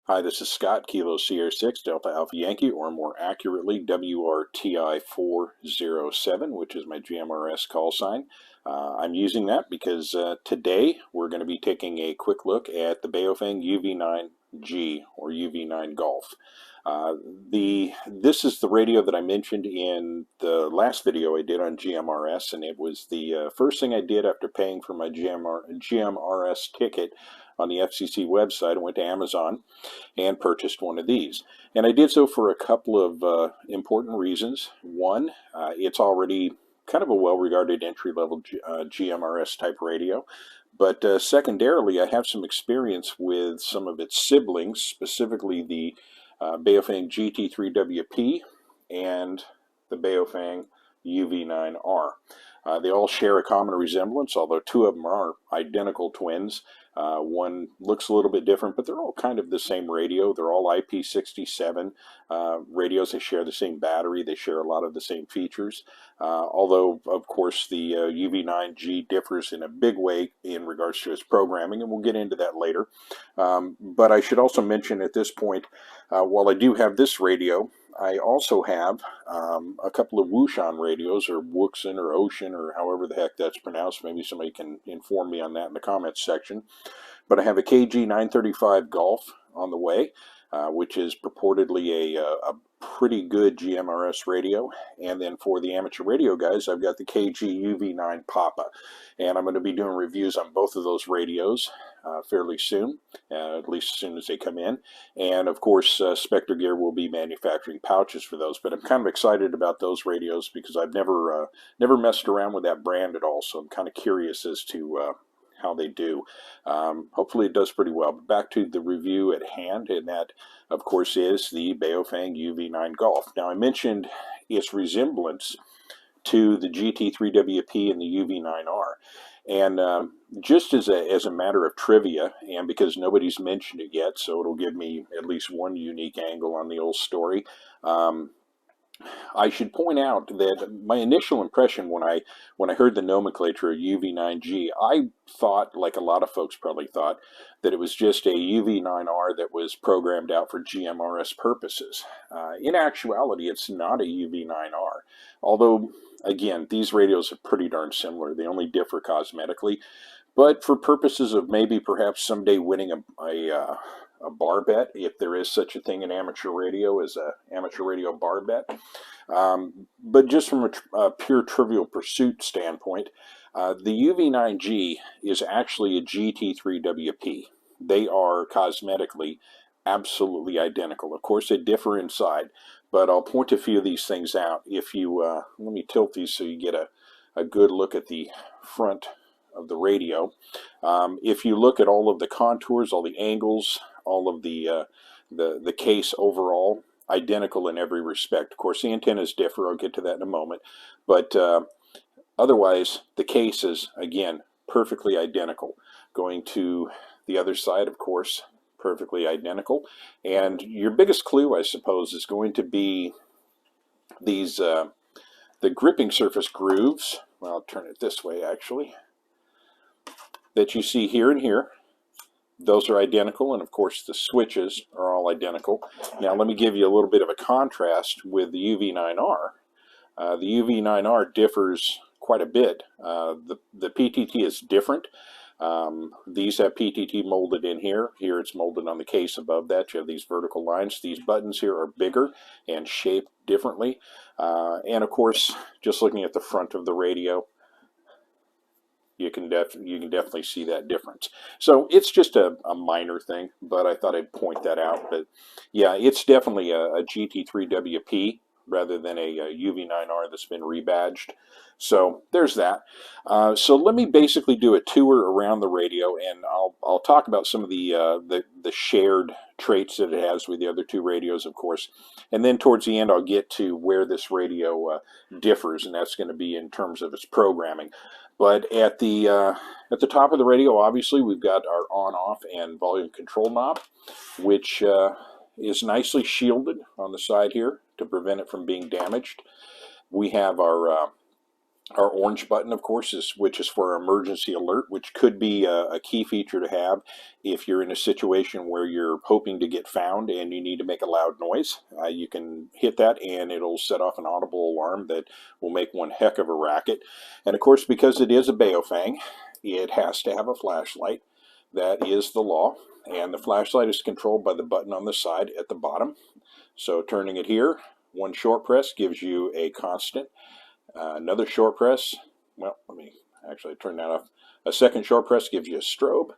Hi, this is Scott, Kilo Sierra 6, Delta Alpha Yankee, or more accurately, WRTI 407, which is my GMRS call sign. I'm using that because today we're going to be taking a quick look at the Baofeng UV-9G, or UV-9 Golf. This is the radio that I mentioned in the last video I did on GMRS, and it was the first thing I did after paying for my GMRS ticket on the FCC website. I went to Amazon and purchased one of these. And I did so for a couple of important reasons. One, it's already kind of a well-regarded entry-level GMRS type radio. But secondarily, I have some experience with some of its siblings, specifically the Baofeng GT3WP and the Baofeng UV9R. They all share a common resemblance, although two of them are identical twins. One looks a little bit different, but they're all kind of the same radio. They're all IP67 radios. They share the same battery. They share a lot of the same features. Although, of course, the UV9G differs in a big way in regards to its programming, and we'll get into that later. But I should also mention at this point, while I do have this radio, I also have a couple of Wushan radios, or Wuxin, or Ocean, or however the heck that's pronounced. Maybe somebody can inform me on that in the comments section. But I have a KG935 Golf on the way, which is purportedly a pretty good GMRS radio. And then for the amateur radio guys, I've got the KG UV9 Papa. And I'm going to be doing reviews on both of those radios fairly soon, at least as soon as they come in. And of course, Spectre Gear will be manufacturing pouches for those. But I'm kind of excited about those radios because I've never messed around with that brand at all. So I'm kind of curious as to how they do. Hopefully it does pretty well. But back to the review at hand, and that, of course, is the Baofeng UV9 Golf. Now, I mentioned its resemblance to the GT3WP and the UV9R. And just as a matter of trivia, and because nobody's mentioned it yet, so it'll give me at least one unique angle on the old story, I should point out that my initial impression when I heard the nomenclature of UV9G, I thought, like a lot of folks probably thought, that it was just a UV9R that was programmed out for GMRS purposes. In actuality, it's not a UV9R, although, again, these radios are pretty darn similar. They only differ cosmetically. But for purposes of maybe perhaps someday winning a bar bet, if there is such a thing in amateur radio as a amateur radio bar bet. But just from a pure Trivial Pursuit standpoint, the UV9G is actually a GT3WP. They are cosmetically absolutely identical. Of course, they differ inside, but I'll point a few of these things out. If you let me tilt these so you get a good look at the front of the radio. If you look at all of the contours, all the angles, all of the case overall, identical in every respect. Of course, the antennas differ. I'll get to that in a moment. But otherwise, the case is, again, perfectly identical. Going to the other side, of course, perfectly identical. And your biggest clue, I suppose, is going to be these the gripping surface grooves. Well, I'll turn it this way, actually, that you see here and here. Those are identical, and of course the switches are all identical. Now let me give you a little bit of a contrast with the UV9R. The UV9R differs quite a bit. The PTT is different. These have PTT molded in here. Here it's molded on the case above that. You have these vertical lines. These buttons here are bigger and shaped differently. And of course, just looking at the front of the radio, you can definitely see that difference. So it's just a minor thing, but I thought I'd point that out. But yeah, it's definitely a GT3WP rather than a UV9R that's been rebadged. So there's that. So let me basically do a tour around the radio, and I'll talk about some of the shared traits that it has with the other two radios, of course. And then towards the end, I'll get to where this radio differs, and that's going to be in terms of its programming. But at the top of the radio, obviously, we've got our on-off and volume control knob, which is nicely shielded on the side here to prevent it from being damaged. We have our Our orange button, of course, which is for emergency alert, which could be a key feature to have if you're in a situation where you're hoping to get found and you need to make a loud noise. You can hit that and it'll set off an audible alarm that will make one heck of a racket. And of course, because it is a Baofeng, it has to have a flashlight. That is the law. And the flashlight is controlled by the button on the side at the bottom. So turning it here, one short press gives you a constant. Another short press, well, let me actually turn that off. A second short press gives you a strobe,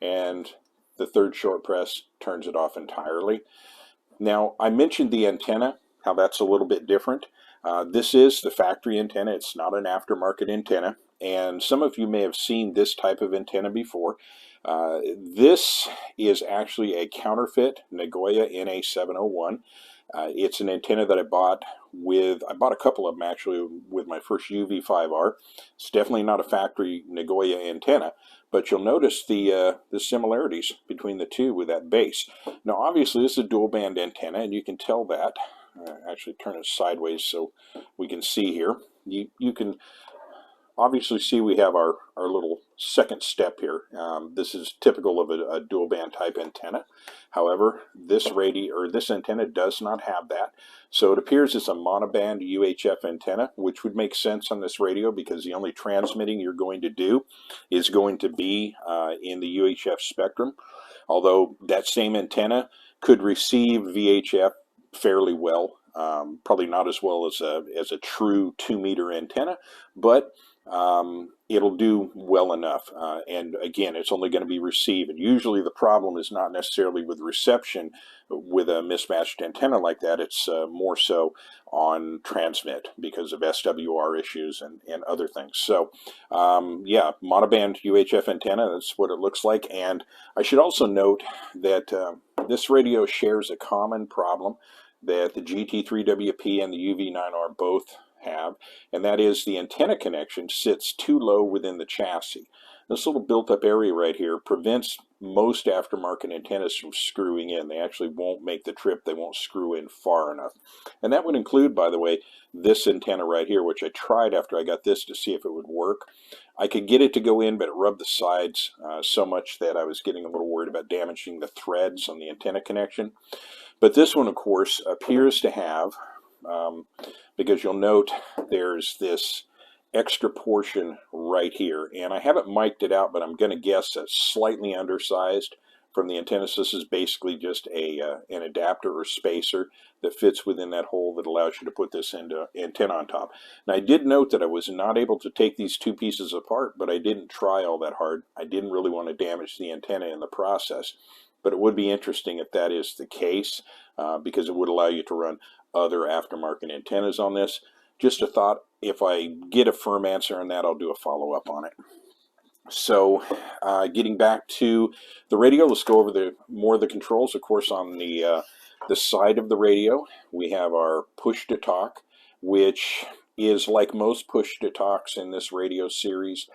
and the third short press turns it off entirely. Now, I mentioned the antenna, how that's a little bit different. This is the factory antenna. It's not an aftermarket antenna, and some of you may have seen this type of antenna before. This is actually a counterfeit Nagoya NA701. It's an antenna that I bought a couple of them actually with my first UV-5R. It's definitely not a factory Nagoya antenna, but you'll notice the similarities between the two with that base. Now obviously this is a dual band antenna, and you can tell that. Actually turn it sideways so we can see here. You can obviously see we have our little second step here. This is typical of a dual band type antenna. However, this antenna does not have that. So it appears it's a monoband UHF antenna, which would make sense on this radio because the only transmitting you're going to do is going to be in the UHF spectrum. Although that same antenna could receive VHF fairly well. Probably not as well as a true 2-meter antenna, but it'll do well enough. And again, it's only going to be received. And usually the problem is not necessarily with reception with a mismatched antenna like that. It's more so on transmit because of SWR issues and other things. So yeah, monoband UHF antenna, that's what it looks like. And I should also note that this radio shares a common problem that the GT3WP and the UV9R both have, and that is the antenna connection sits too low within the chassis. This little built-up area right here prevents most aftermarket antennas from screwing in. They actually won't make the trip. They won't screw in far enough. And that would include, by the way, this antenna right here, which I tried after I got this to see if it would work. I could get it to go in, but it rubbed the sides so much that I was getting a little worried about damaging the threads on the antenna connection. But this one, of course, appears to have, because you'll note there's this extra portion right here. And I haven't mic'd it out, but I'm going to guess that's slightly undersized from the antenna. So this is basically just an adapter or spacer that fits within that hole that allows you to put this antenna on top. Now I did note that I was not able to take these two pieces apart, but I didn't try all that hard. I didn't really want to damage the antenna in the process. But it would be interesting if that is the case, because it would allow you to run other aftermarket antennas on this. Just a thought, if I get a firm answer on that, I'll do a follow-up on it. So getting back to the radio, let's go over more of the controls. Of course, on the side of the radio, we have our push-to-talk, which is like most push-to-talks in this radio series.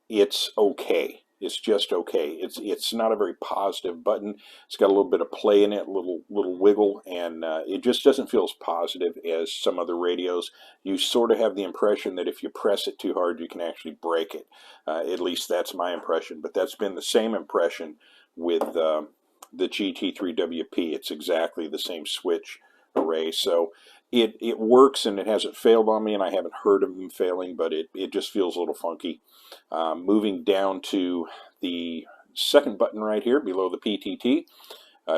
It's okay. It's just okay. It's not a very positive button. It's got a little bit of play in it, a little wiggle, and it just doesn't feel as positive as some other radios. You sort of have the impression that if you press it too hard, you can actually break it. At least that's my impression. But that's been the same impression with the GT3WP. It's exactly the same switch array. So it works, and it hasn't failed on me, and I haven't heard of them failing, but it just feels a little funky. Moving down to the second button right here below the PTT,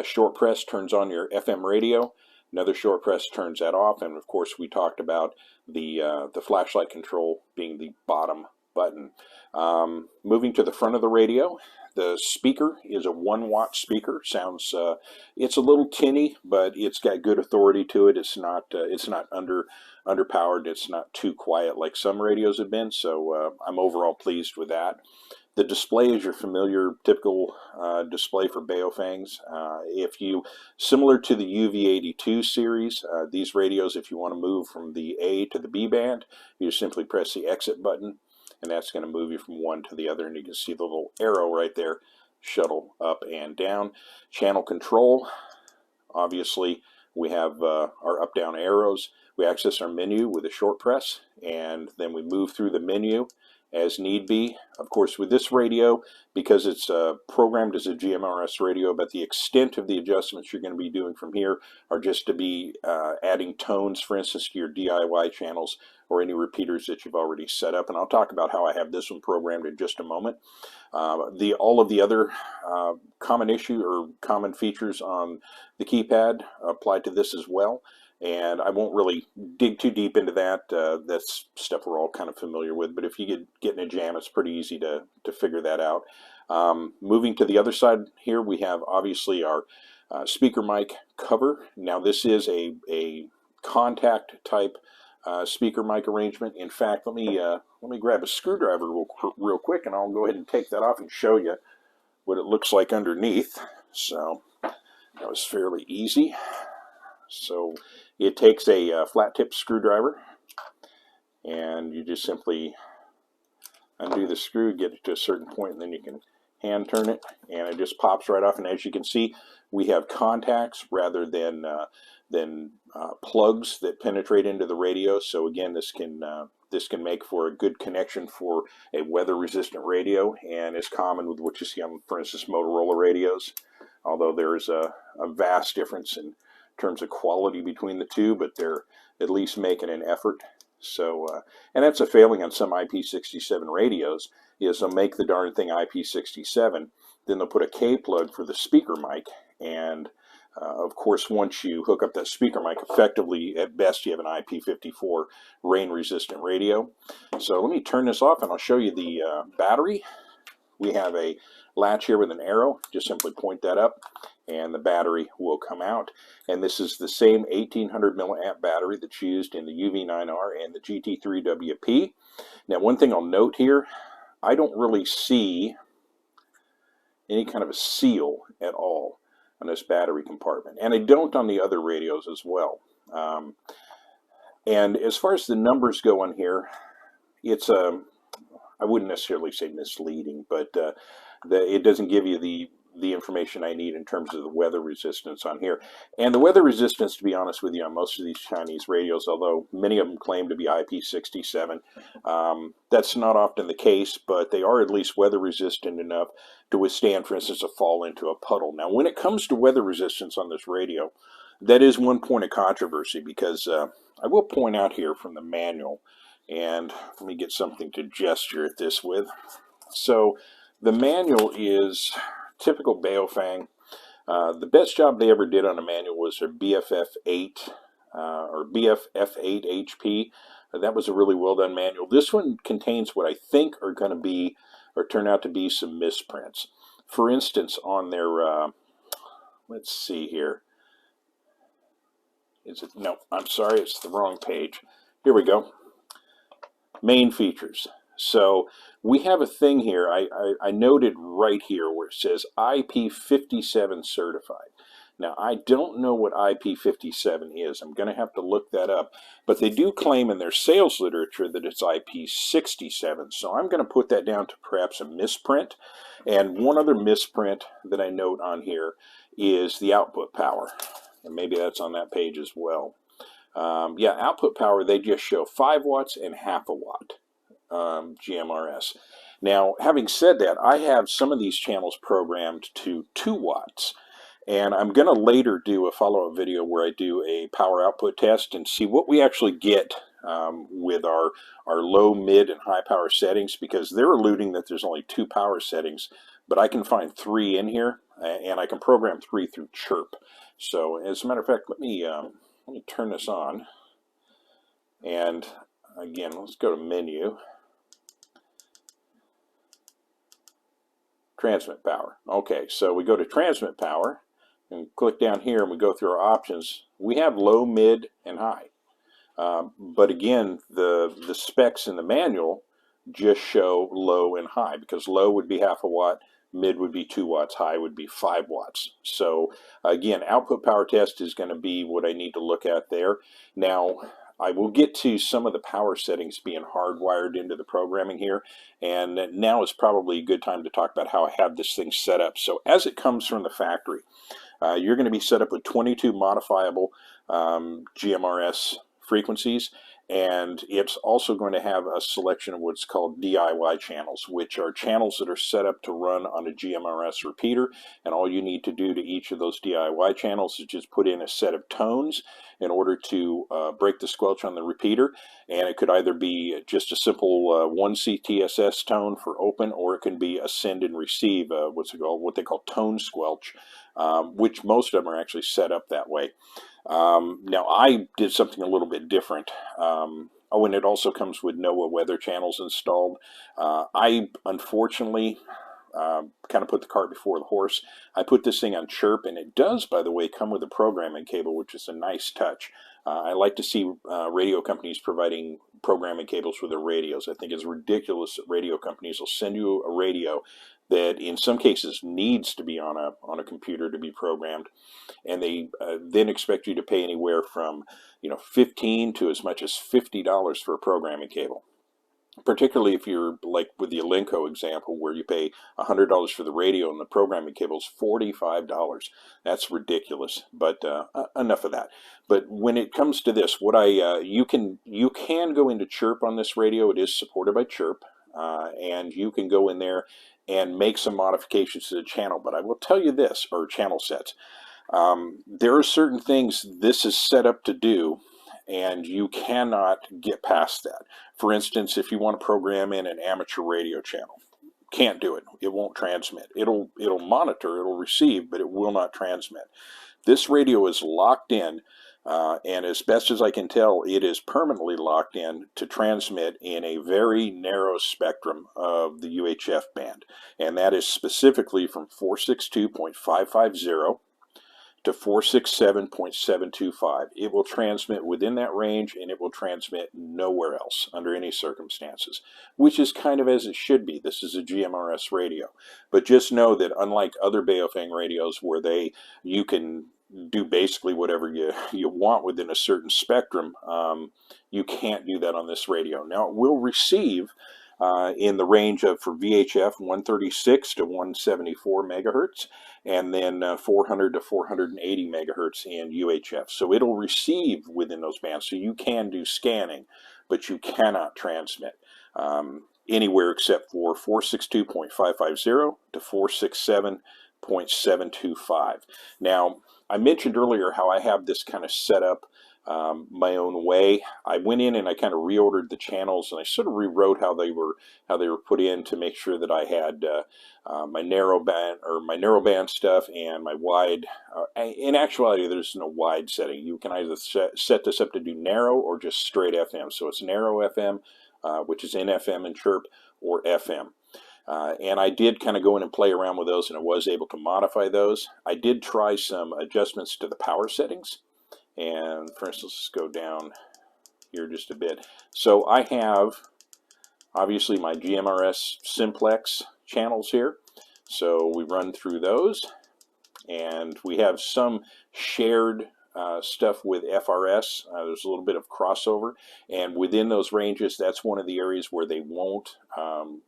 short press turns on your FM radio. Another short press turns that off, and of course we talked about the flashlight control being the bottom button. Moving to the front of the radio, the speaker is a 1-watt speaker. Sounds it's a little tinny, but it's got good authority to it. It's not underpowered. It's not too quiet like some radios have been. So I'm overall pleased with that. The display is your familiar, typical display for Baofengs. Similar to the UV-82 series, these radios, if you want to move from the A to the B band, you simply press the exit button, and that's going to move you from one to the other, and you can see the little arrow right there, shuttle up and down. Channel control, obviously, we have our up-down arrows. We access our menu with a short press, and then we move through the menu as need be. Of course, with this radio, because it's programmed as a GMRS radio, but the extent of the adjustments you're going to be doing from here are just to be adding tones, for instance, to your DIY channels or any repeaters that you've already set up. And I'll talk about how I have this one programmed in just a moment. All of the other common issue or common features on the keypad apply to this as well. And I won't really dig too deep into that. That's stuff we're all kind of familiar with. But if you get in a jam, it's pretty easy to figure that out. Moving to the other side here, we have obviously our speaker mic cover. Now this is a contact type speaker mic arrangement. In fact, let me grab a screwdriver real quick, and I'll go ahead and take that off and show you what it looks like underneath. So that was fairly easy. So it takes a flat tip screwdriver, and you just simply undo the screw, get it to a certain point, and then you can hand turn it, and it just pops right off. And as you can see, we have contacts rather than plugs that penetrate into the radio. So again, this can make for a good connection for a weather-resistant radio, and is common with what you see on, for instance, Motorola radios. Although there is a vast difference in terms of quality between the two, but they're at least making an effort. So, and that's a failing on some IP67 radios, is they'll make the darn thing IP67, then they'll put a K plug for the speaker mic, and of course, once you hook up that speaker mic, effectively, at best, you have an IP54 rain-resistant radio. So let me turn this off, and I'll show you the battery. We have a latch here with an arrow. Just simply point that up, and the battery will come out. And this is the same 1800 milliamp battery that's used in the UV-9R and the GT3WP. Now, one thing I'll note here, I don't really see any kind of a seal at all on this battery compartment, and I don't on the other radios as well. And as far as the numbers go on here, it's I wouldn't necessarily say misleading, but it doesn't give you the information I need in terms of the weather resistance on here. And the weather resistance, to be honest with you, on most of these Chinese radios, although many of them claim to be IP67, that's not often the case, but they are at least weather resistant enough to withstand, for instance, a fall into a puddle. Now, when it comes to weather resistance on this radio, that is one point of controversy, because I will point out here from the manual, and let me get something to gesture at this with. So the manual is typical Baofeng. The best job they ever did on a manual was their BFF8 or BFF8 HP. That was a really well done manual. This one contains what I think are going to be, or turn out to be, some misprints. For instance, on their, let's see here. Is it? No, I'm sorry, it's the wrong page. Here we go. Main features. So we have a thing here, I noted right here where it says IP57 certified. Now, I don't know what IP57 is. I'm going to have to look that up. But they do claim in their sales literature that it's IP67. So I'm going to put that down to perhaps a misprint. And one other misprint that I note on here is the output power. And maybe that's on that page as well. Yeah, output power, they just show 5 watts and half a watt. GMRS. Now, having said that, I have some of these channels programmed to 2 watts, and I'm going to later do a follow-up video where I do a power output test and see what we actually get with our low, mid, and high power settings, because they're alluding that there's only 2 power settings, but I can find 3 in here, and I can program 3 through chirp. So, as a matter of fact, let me turn this on, and again, let's go to menu. Transmit power. Okay, so we go to transmit power and click down here, and we go through our options. We have low, mid, and high. But again, the specs in the manual just show low and high, because low would be half a watt, mid would be 2 watts, high would be 5 watts. So again, output power test is going to be what I need to look at there. Now, I will get to some of the power settings being hardwired into the programming here, and now is probably a good time to talk about how I have this thing set up. So as it comes from the factory, you're going to be set up with 22 modifiable GMRS frequencies. And it's also going to have a selection of what's called DIY channels, which are channels that are set up to run on a GMRS repeater. And all you need to do to each of those DIY channels is just put in a set of tones in order to break the squelch on the repeater. And it could either be just a simple 1C TSS tone for open, or it can be a send and receive, what they call tone squelch, which most of them are actually set up that way. Now, I did something a little bit different. Oh, and it also comes with NOAA weather channels installed. I, unfortunately, kind of put the cart before the horse. I put this thing on chirp, and it does, by the way, come with a programming cable, which is a nice touch. I like to see radio companies providing programming cables for their radios. I think it's ridiculous that radio companies will send you a radio that in some cases needs to be on a computer to be programmed, and they then expect you to pay anywhere from $15 to as much as $50 for a programming cable. Particularly if you're like with the Alinco example, where you pay $100 for the radio and the programming cable is $45. That's ridiculous. But enough of that. But when it comes to this, what you can go into Chirp on this radio. It is supported by Chirp, and you can go in there and make some modifications to the channel. But I will tell you this, or channel sets. There are certain things this is set up to do, and you cannot get past that. For instance, if you want to program in an amateur radio channel, can't do it. It won't transmit. It'll monitor, it'll receive, but it will not transmit. This radio is locked in, and as best as I can tell, it is permanently locked in to transmit in a very narrow spectrum of the UHF band, and that is specifically from 462.550 to 467.725. It will transmit within that range, and it will transmit nowhere else under any circumstances, which is kind of as it should be. This is a GMRS radio. But just know that unlike other Baofeng radios where you can do basically whatever you want within a certain spectrum, you can't do that on this radio. Now, it will receive in the range of, for VHF, 136 to 174 megahertz, and then 400 to 480 megahertz in UHF. So it'll receive within those bands. So you can do scanning, but you cannot transmit anywhere except for 462.550 to 467.725. Now, I mentioned earlier how I have this kind of set up my own way. I went in and I kind of reordered the channels, and I sort of rewrote how they were put in to make sure that I had my narrow band stuff and my wide. In actuality, there's no wide setting. You can either set this up to do narrow or just straight FM. So it's narrow FM, which is in FM and Chirp, or FM. And I did kind of go in and play around with those, and I was able to modify those. I did try some adjustments to the power settings. And for instance, let's go down here just a bit. So I have obviously my GMRS simplex channels here. So we run through those, and we have some shared stuff with FRS. There's a little bit of crossover, and within those ranges, that's one of the areas where they won't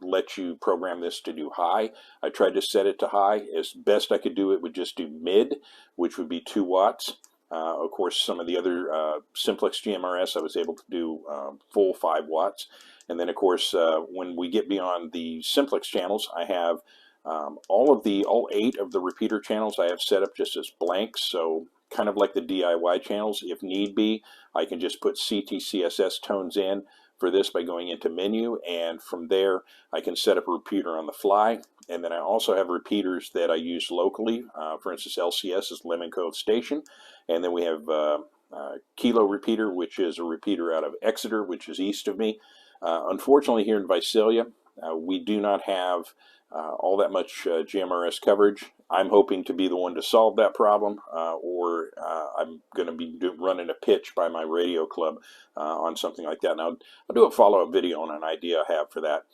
let you program this to do high. I tried to set it to high. As best I could do, it would just do mid, which would be 2 watts. Of course, some of the other simplex GMRS, I was able to do full 5 watts. And then, of course, when we get beyond the simplex channels, I have all 8 of the repeater channels I have set up just as blanks. So kind of like the DIY channels, if need be, I can just put CTCSS tones in for this by going into menu, and from there I can set up a repeater on the fly. And then I also have repeaters that I use locally. For instance, LCS is Lemon Cove Station, and then we have Kilo Repeater, which is a repeater out of Exeter, which is east of me. Unfortunately, here in Visalia, we do not have all that much GMRS coverage. I'm hoping to be the one to solve that problem, or I'm going to be running a pitch by my radio club on something like that. Now, I'll do a follow-up video on an idea I have for that.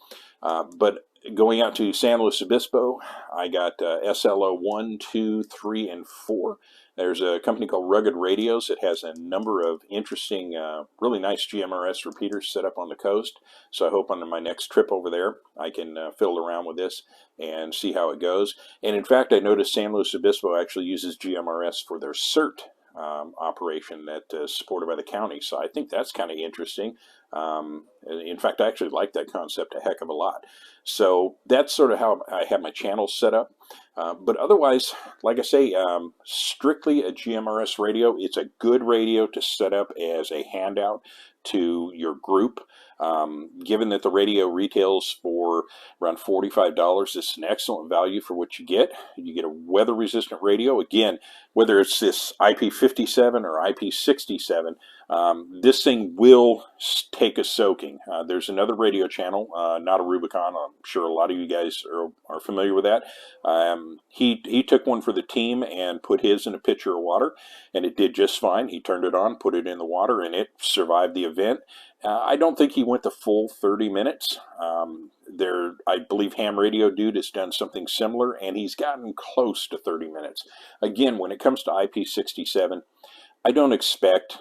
But going out to San Luis Obispo, I got SLO 1, 2, 3, and 4. There's a company called Rugged Radios. It has a number of interesting, really nice GMRS repeaters set up on the coast. So I hope on my next trip over there, I can fiddle around with this and see how it goes. And in fact, I noticed San Luis Obispo actually uses GMRS for their CERT operation that is supported by the county. So I think that's kind of interesting. In fact, I actually like that concept a heck of a lot. So that's sort of how I have my channels set up. But otherwise, like I say, strictly a GMRS radio. It's a good radio to set up as a handout to your group. Given that the radio retails for around $45, it's an excellent value for what you get. You get a weather-resistant radio. Again, whether it's this IP57 or IP67, this thing will take a soaking. There's another radio channel, not a Rubicon. I'm sure a lot of you guys are familiar with that. He took one for the team and put his in a pitcher of water, and it did just fine. He turned it on, put it in the water, and it survived the event. I don't think he went the full 30 minutes. I believe Ham Radio Dude has done something similar, and he's gotten close to 30 minutes. Again, when it comes to IP67, I don't expect,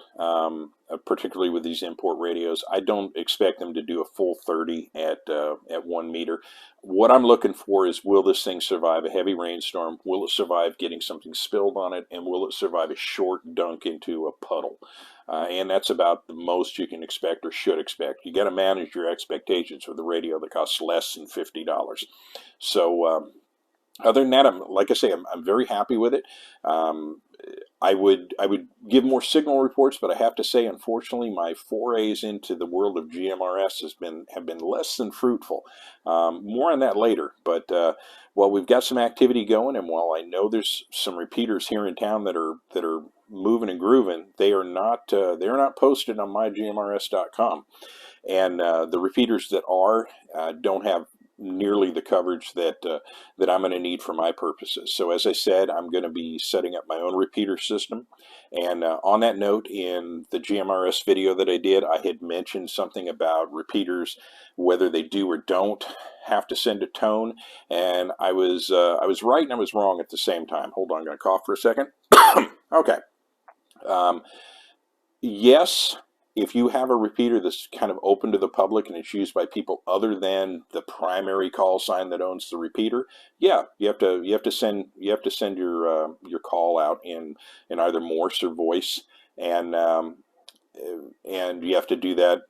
particularly with these import radios, I don't expect them to do a full 30 at 1 meter. What I'm looking for is, will this thing survive a heavy rainstorm? Will it survive getting something spilled on it? And will it survive a short dunk into a puddle? And that's about the most you can expect or should expect. You got to manage your expectations with a radio that costs less than $50. So other than that, like I say, I'm very happy with it. I would give more signal reports, but I have to say, unfortunately, my forays into the world of GMRS have been less than fruitful. More on that later. But while we've got some activity going, and while I know there's some repeaters here in town that are moving and grooving, they are not posted on mygmrs.com. And the repeaters that are don't have nearly the coverage that I'm going to need for my purposes. So as I said, I'm going to be setting up my own repeater system. And on that note, in the GMRS video that I did, I had mentioned something about repeaters, whether they do or don't have to send a tone. And I was right and I was wrong at the same time. Hold on, I'm going to cough for a second. Okay. Yes, if you have a repeater that's kind of open to the public and it's used by people other than the primary call sign that owns the repeater, yeah, you have to send your call out in either Morse or voice, and you have to do that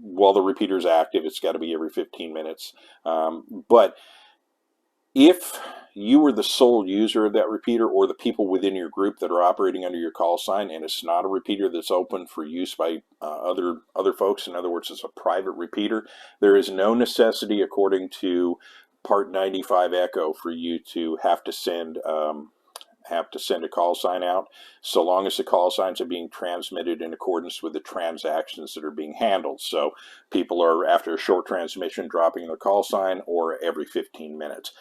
while the repeater is active. It's got to be every 15 minutes. But if you were the sole user of that repeater, or the people within your group that are operating under your call sign, and it's not a repeater that's open for use by other folks, in other words, it's a private repeater, there is no necessity, according to Part 95 Echo, for you to have to send a call sign out, so long as the call signs are being transmitted in accordance with the transactions that are being handled. So people are, after a short transmission, dropping their call sign, or every 15 minutes.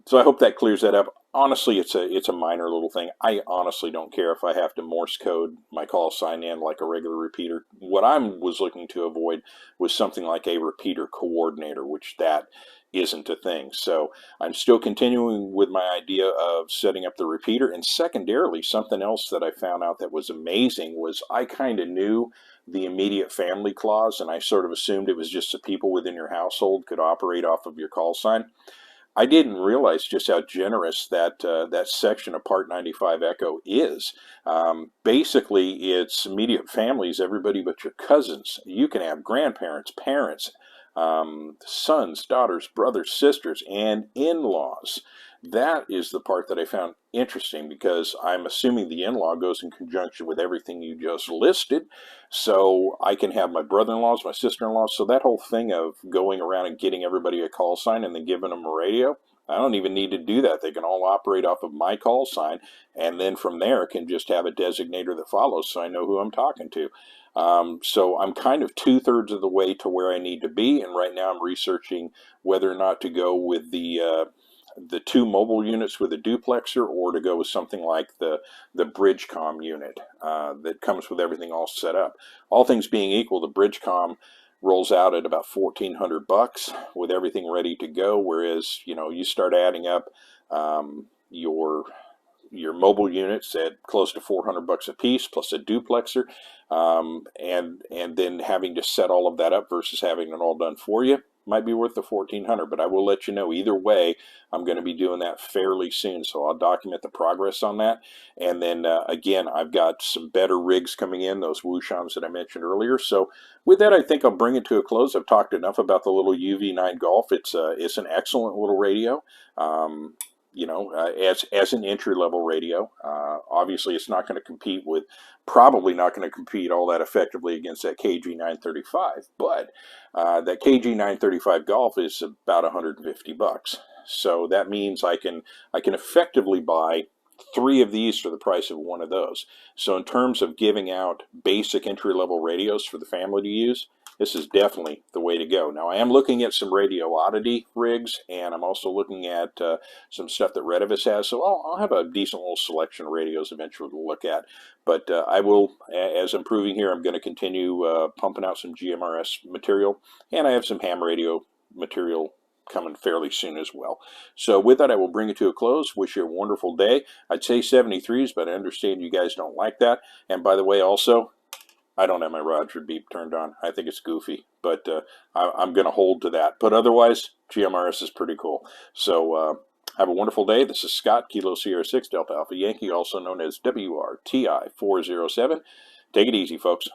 So I hope that clears that up. Honestly, it's a minor little thing. I honestly don't care if I have to Morse code my call sign in like a regular repeater. What I was looking to avoid was something like a repeater coordinator, which that isn't a thing. So I'm still continuing with my idea of setting up the repeater. And secondarily, something else that I found out that was amazing was, I kind of knew the immediate family clause, and I sort of assumed it was just the people within your household could operate off of your call sign. I didn't realize just how generous that section of Part 95 Echo is. Basically, it's immediate families, everybody but your cousins. You can have grandparents, parents, sons, daughters, brothers, sisters, and in-laws. That is the part that I found interesting, because I'm assuming the in-law goes in conjunction with everything you just listed. So I can have my brother-in-laws, my sister-in-laws. So that whole thing of going around and getting everybody a call sign and then giving them a radio, I don't even need to do that. They can all operate off of my call sign, and then from there can just have a designator that follows, so I know who I'm talking to. So I'm kind of 2/3 of the way to where I need to be, and right now I'm researching whether or not to go with the 2 mobile units with a duplexer, or to go with something like the Bridgecom unit that comes with everything all set up. All things being equal, the Bridgecom rolls out at about $1,400 with everything ready to go, whereas you start adding up your mobile units at close to $400 a piece, plus a duplexer, and then having to set all of that up versus having it all done for you. might be worth the 1400, but I will let you know. Either way, I'm going to be doing that fairly soon, so I'll document the progress on that. And then again, I've got some better rigs coming in, those Wushans that I mentioned earlier. So with that, I think I'll bring it to a close. I've talked enough about the little UV9 Golf. It's an excellent little radio. You know, as an entry-level radio. Obviously, it's not going to compete with, probably not going to compete all that effectively against that KG935, but that KG935 Golf is about 150 bucks. So that means I can effectively buy 3 of these for the price of 1 of those. So in terms of giving out basic entry-level radios for the family to use, this is definitely the way to go. Now, I am looking at some radio oddity rigs, and I'm also looking at some stuff that Retevis has, so I'll have a decent little selection of radios eventually to look at. But I will, as I'm proving here, I'm going to continue pumping out some GMRS material, and I have some ham radio material coming fairly soon as well. So with that, I will bring it to a close. Wish you a wonderful day. I'd say 73s, but I understand you guys don't like that. And by the way, also, I don't have my Roger beep turned on. I think it's goofy, but I'm going to hold to that. But otherwise, GMRS is pretty cool. So have a wonderful day. This is Scott, Kilo Sierra 6 Delta Alpha Yankee, also known as WRTI 407. Take it easy, folks.